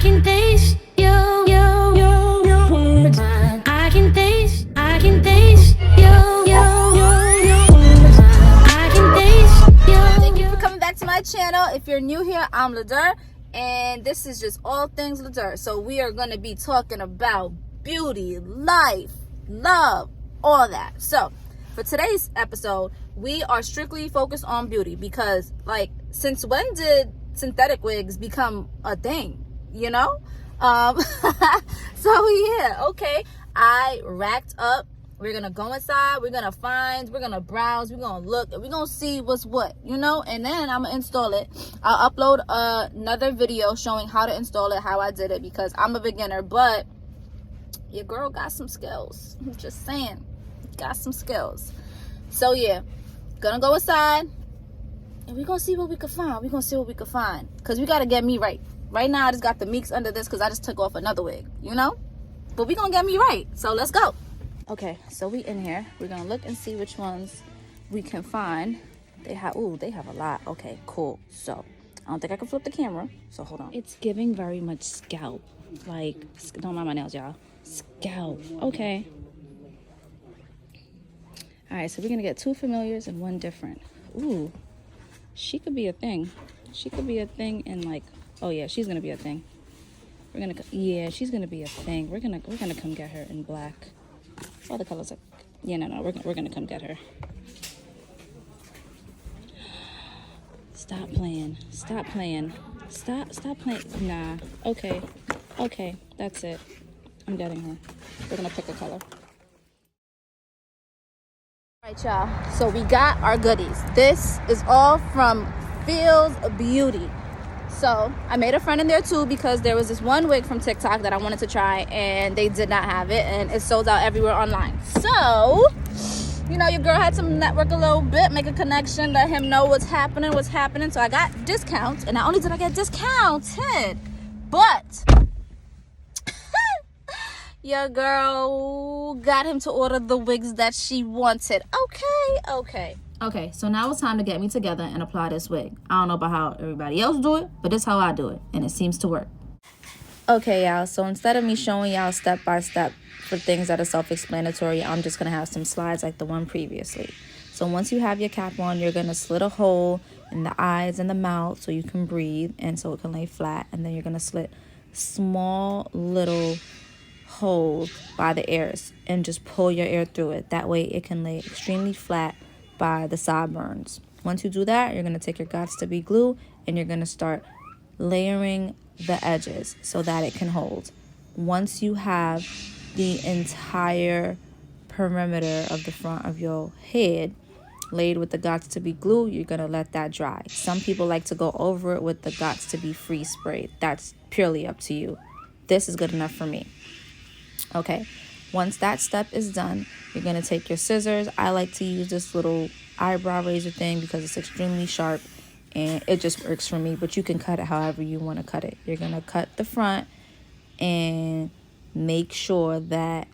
can taste you. I can taste you. I can taste you. Thank you for coming back to my channel. If you're new here, I'm LADUR, and this is just all things LADUR. So we are going to be talking about beauty, life, love, all that. So for today's episode, we are strictly focused on beauty because, like, since when did synthetic wigs become a thing, you know? So yeah, okay, I racked up. We're gonna go inside, we're gonna find, we're gonna browse, we're gonna look, and we're gonna see what's what, you know? And then I'm gonna install it. I'll upload another video showing how to install it, how I did it, because I'm a beginner, but your girl got some skills. I'm just saying, got some skills. So yeah, gonna go inside and we're gonna see what we can find. We're gonna see what we can find, because we gotta get me right. Right now I just got the meeks under this because I just took off another wig, you know? But we're gonna get me right, so let's go. Okay, so we in here. We're gonna look and see which ones we can find. They have a lot. Okay, cool. So I don't think I can flip the camera, so hold on. It's giving very much scalp. Like, don't mind my nails, y'all. Scalp. Okay. All right, so we're gonna get 2 familiars and 1 different. Ooh, she could be a thing. She could be a thing in, like, oh yeah, she's gonna be a thing. Yeah, she's gonna be a thing. We're gonna come get her in black. All the colors are, yeah, no, we're gonna come get her. Stop playing. Stop playing. Stop playing. Nah. Okay, that's it. I'm getting her. We're gonna pick a color. All right, y'all. So we got our goodies. This is all from Feels Beauty. So I made a friend in there too, because there was this one wig from TikTok that I wanted to try and they did not have it, and it sold out everywhere online. So, you know, your girl had to network a little bit, make a connection, let him know what's happening. So I got discounts, and not only did I get discounted, but your girl got him to order the wigs that she wanted. Okay, so now it's time to get me together and apply this wig. I don't know about how everybody else do it, but this is how I do it, and it seems to work. Okay, y'all, so instead of me showing y'all step by step for things that are self-explanatory, I'm just going to have some slides like the one previously. So once you have your cap on, you're going to slit a hole in the eyes and the mouth so you can breathe and so it can lay flat, and then you're going to slit small little holes by the ears and just pull your ear through it. That way it can lay extremely flat by the sideburns. Once you do that, you're going to take your Got2b glue and you're going to start layering the edges so that it can hold. Once you have the entire perimeter of the front of your head laid with the Got2b glue, you're going to let that dry. Some people like to go over it with the Got2b freeze spray. That's purely up to you. This is good enough for me. Okay, once that step is done, you're going to take your scissors. I like to use this little eyebrow razor thing because it's extremely sharp and it just works for me, but you can cut it however you want to cut it. You're going to cut the front and make sure that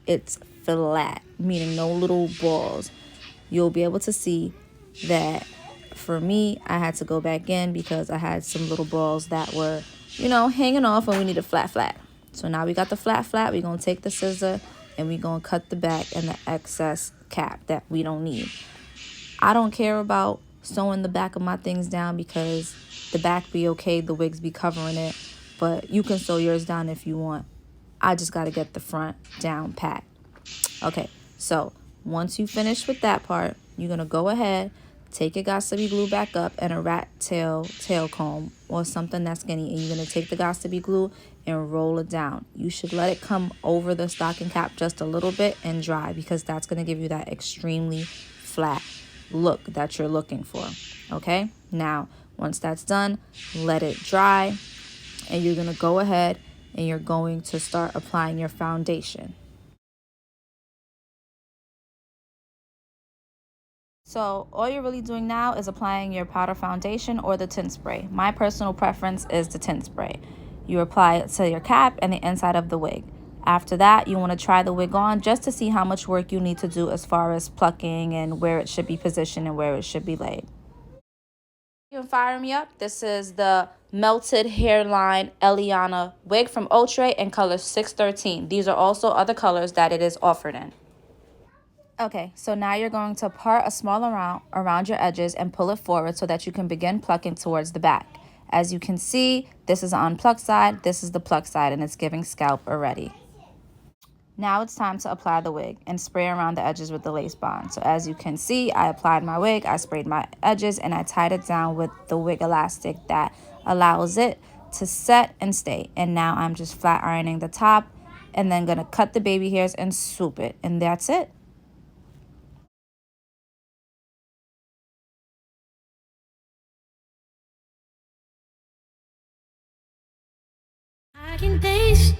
it's flat, meaning no little balls. You'll be able to see that for me, I had to go back in because I had some little balls that were, you know, hanging off and we needed flat. So now we got the flat. We're going to take the scissor and we're going to cut the back and the excess cap that we don't need. I don't care about sewing the back of my things down because the back be okay, the wigs be covering it, but you can sew yours down if you want. I just got to get the front down pat. Okay, so once you finish with that part, you're going to go ahead, take your Got2b glue back up and a rat tail comb or something that's skinny, and you're going to take the Got2b glue and roll it down. You should let it come over the stocking cap just a little bit and dry, because that's going to give you that extremely flat look that you're looking for. Okay, now once that's done, let it dry, and you're going to go ahead and you're going to start applying your foundation. So all you're really doing now is applying your powder foundation or the tint spray. My personal preference is the tint spray. You apply it to your cap and the inside of the wig. After that, you want to try the wig on just to see how much work you need to do as far as plucking and where it should be positioned and where it should be laid. You can fire me up. This is the Melted Hairline Eliana wig from Outre in color 613. These are also other colors that it is offered in. Okay, so now you're going to part a small amount around your edges and pull it forward so that you can begin plucking towards the back. As you can see, this is the unplucked side, this is the plucked side, and it's giving scalp already. Now it's time to apply the wig and spray around the edges with the lace bond. So as you can see, I applied my wig, I sprayed my edges, and I tied it down with the wig elastic that allows it to set and stay. And now I'm just flat ironing the top and then gonna cut the baby hairs and swoop it. And that's it. I can taste